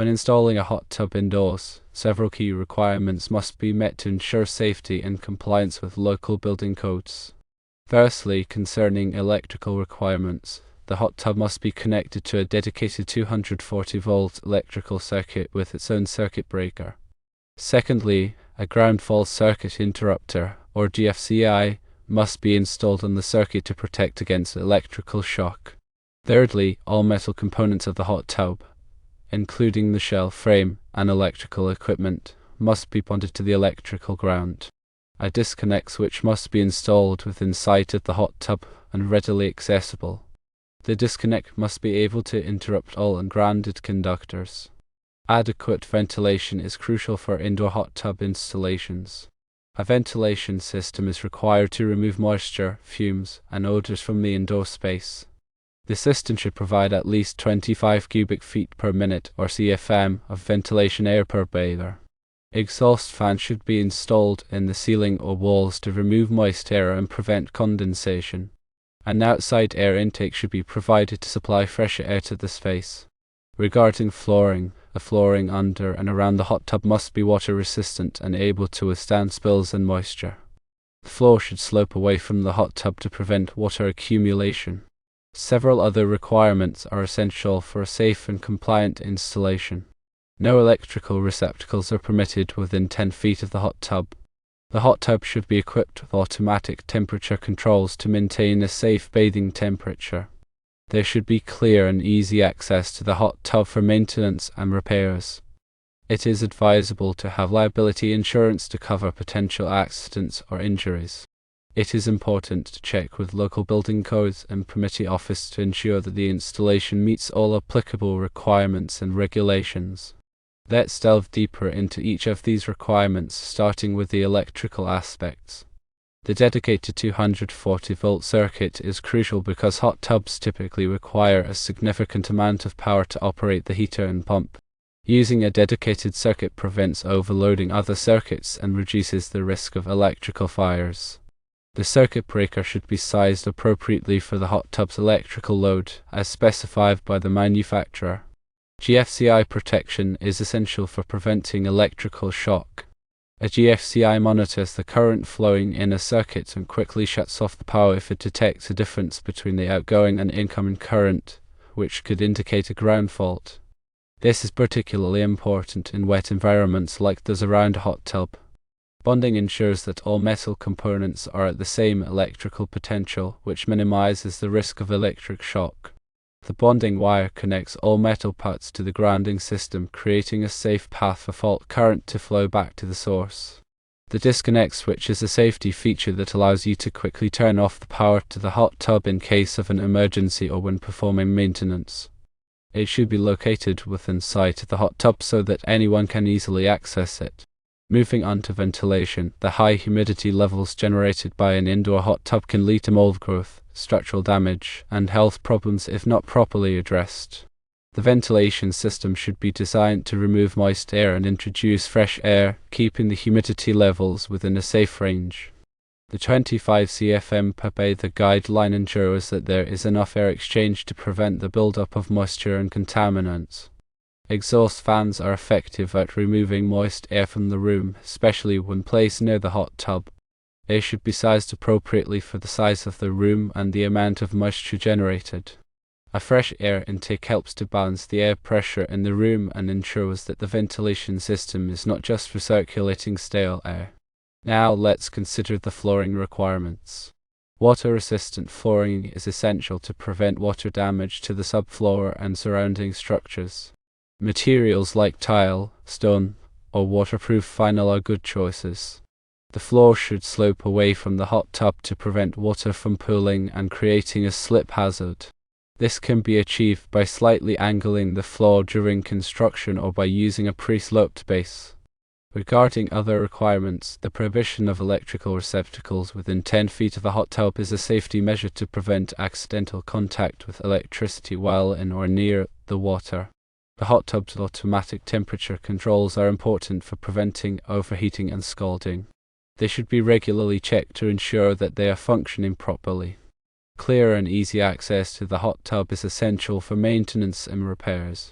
When installing a hot tub indoors, several key requirements must be met to ensure safety and compliance with local building codes. Firstly, concerning electrical requirements, the hot tub must be connected to a dedicated 240-volt electrical circuit with its own circuit breaker. Secondly, a ground fault circuit interrupter, or GFCI, must be installed on the circuit to protect against electrical shock. Thirdly, all metal components of the hot tub, including the shell frame and electrical equipment, must be bonded to the electrical ground. A disconnect switch must be installed within sight of the hot tub and readily accessible. The disconnect must be able to interrupt all ungrounded conductors. Adequate ventilation is crucial for indoor hot tub installations. A ventilation system is required to remove moisture, fumes, and odors from the indoor space. The system should provide at least 25 cubic feet per minute, or CFM, of ventilation air per bather. Exhaust fans should be installed in the ceiling or walls to remove moist air and prevent condensation. An outside air intake should be provided to supply fresh air to the space. Regarding flooring, the flooring under and around the hot tub must be water resistant and able to withstand spills and moisture. The floor should slope away from the hot tub to prevent water accumulation. Several other requirements are essential for a safe and compliant installation. No electrical receptacles are permitted within 10 feet of the hot tub. The hot tub should be equipped with automatic temperature controls to maintain a safe bathing temperature. There should be clear and easy access to the hot tub for maintenance and repairs. It is advisable to have liability insurance to cover potential accidents or injuries. It is important to check with local building codes and permittee office to ensure that the installation meets all applicable requirements and regulations. Let's delve deeper into each of these requirements, starting with the electrical aspects. The dedicated 240-volt circuit is crucial because hot tubs typically require a significant amount of power to operate the heater and pump. Using a dedicated circuit prevents overloading other circuits and reduces the risk of electrical fires. The circuit breaker should be sized appropriately for the hot tub's electrical load, as specified by the manufacturer. GFCI protection is essential for preventing electrical shock. A GFCI monitors the current flowing in a circuit and quickly shuts off the power if it detects a difference between the outgoing and incoming current, which could indicate a ground fault. This is particularly important in wet environments like those around a hot tub. Bonding ensures that all metal components are at the same electrical potential, which minimizes the risk of electric shock. The bonding wire connects all metal parts to the grounding system, creating a safe path for fault current to flow back to the source. The disconnect switch is a safety feature that allows you to quickly turn off the power to the hot tub in case of an emergency or when performing maintenance. It should be located within sight of the hot tub so that anyone can easily access it. Moving on to ventilation, the high humidity levels generated by an indoor hot tub can lead to mold growth, structural damage, and health problems if not properly addressed. The ventilation system should be designed to remove moist air and introduce fresh air, keeping the humidity levels within a safe range. The 25 CFM per bather guideline ensures that there is enough air exchange to prevent the buildup of moisture and contaminants. Exhaust fans are effective at removing moist air from the room, especially when placed near the hot tub. They should be sized appropriately for the size of the room and the amount of moisture generated. A fresh air intake helps to balance the air pressure in the room and ensures that the ventilation system is not just recirculating stale air. Now let's consider the flooring requirements. Water-resistant flooring is essential to prevent water damage to the subfloor and surrounding structures. Materials like tile, stone, or waterproof vinyl are good choices. The floor should slope away from the hot tub to prevent water from pooling and creating a slip hazard. This can be achieved by slightly angling the floor during construction or by using a pre-sloped base. Regarding other requirements, the prohibition of electrical receptacles within 10 feet of a hot tub is a safety measure to prevent accidental contact with electricity while in or near the water. The hot tub's automatic temperature controls are important for preventing overheating and scalding. They should be regularly checked to ensure that they are functioning properly. Clear and easy access to the hot tub is essential for maintenance and repairs.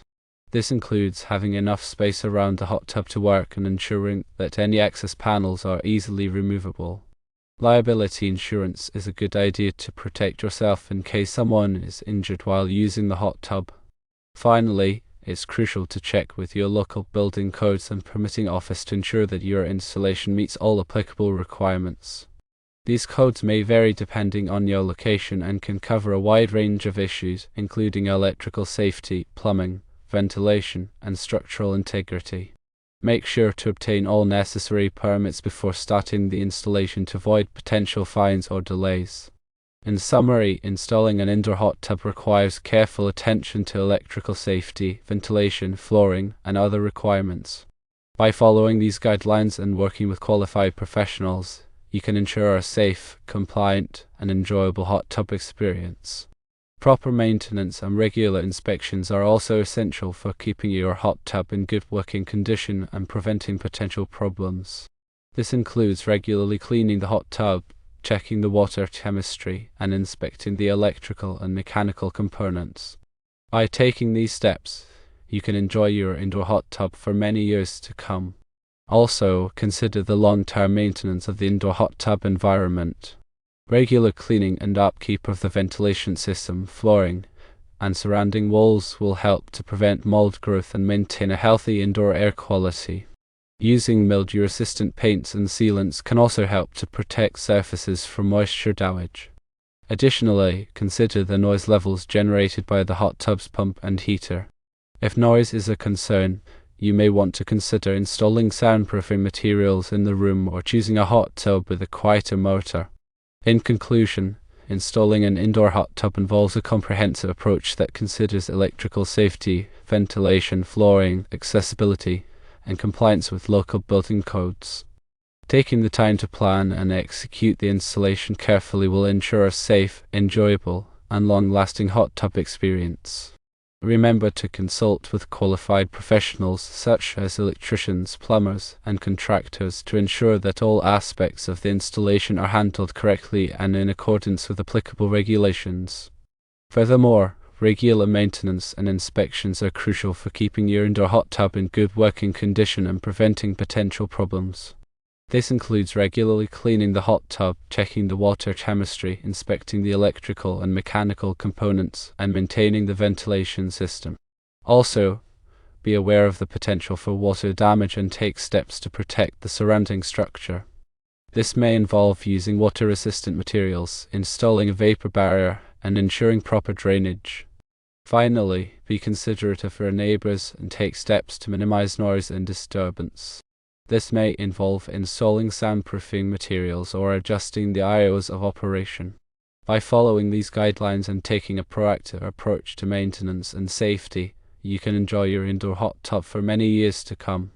This includes having enough space around the hot tub to work and ensuring that any excess panels are easily removable. Liability insurance is a good idea to protect yourself in case someone is injured while using the hot tub. Finally, it's crucial to check with your local building codes and permitting office to ensure that your installation meets all applicable requirements. These codes may vary depending on your location and can cover a wide range of issues, including electrical safety, plumbing, ventilation, and structural integrity. Make sure to obtain all necessary permits before starting the installation to avoid potential fines or delays. In summary, installing an indoor hot tub requires careful attention to electrical safety, ventilation, flooring, and other requirements. By following these guidelines and working with qualified professionals, you can ensure a safe, compliant, and enjoyable hot tub experience. Proper maintenance and regular inspections are also essential for keeping your hot tub in good working condition and preventing potential problems. This includes regularly cleaning the hot tub, checking the water chemistry, and inspecting the electrical and mechanical components. By taking these steps, you can enjoy your indoor hot tub for many years to come. Also, consider the long-term maintenance of the indoor hot tub environment. Regular cleaning and upkeep of the ventilation system, flooring, and surrounding walls will help to prevent mold growth and maintain a healthy indoor air quality. Using mildew-resistant paints and sealants can also help to protect surfaces from moisture damage. Additionally, consider the noise levels generated by the hot tub's pump and heater. If noise is a concern, you may want to consider installing soundproofing materials in the room or choosing a hot tub with a quieter motor. In conclusion, installing an indoor hot tub involves a comprehensive approach that considers electrical safety, ventilation, flooring, accessibility, and compliance with local building codes. Taking the time to plan and execute the installation carefully will ensure a safe, enjoyable, and long-lasting hot tub experience. Remember to consult with qualified professionals such as electricians, plumbers, and contractors to ensure that all aspects of the installation are handled correctly and in accordance with applicable regulations. Furthermore, regular maintenance and inspections are crucial for keeping your indoor hot tub in good working condition and preventing potential problems. This includes regularly cleaning the hot tub, checking the water chemistry, inspecting the electrical and mechanical components, and maintaining the ventilation system. Also, be aware of the potential for water damage and take steps to protect the surrounding structure. This may involve using water-resistant materials, installing a vapor barrier, and ensuring proper drainage. Finally, be considerate of your neighbors and take steps to minimize noise and disturbance. This may involve installing soundproofing materials or adjusting the hours of operation. By following these guidelines and taking a proactive approach to maintenance and safety, you can enjoy your indoor hot tub for many years to come.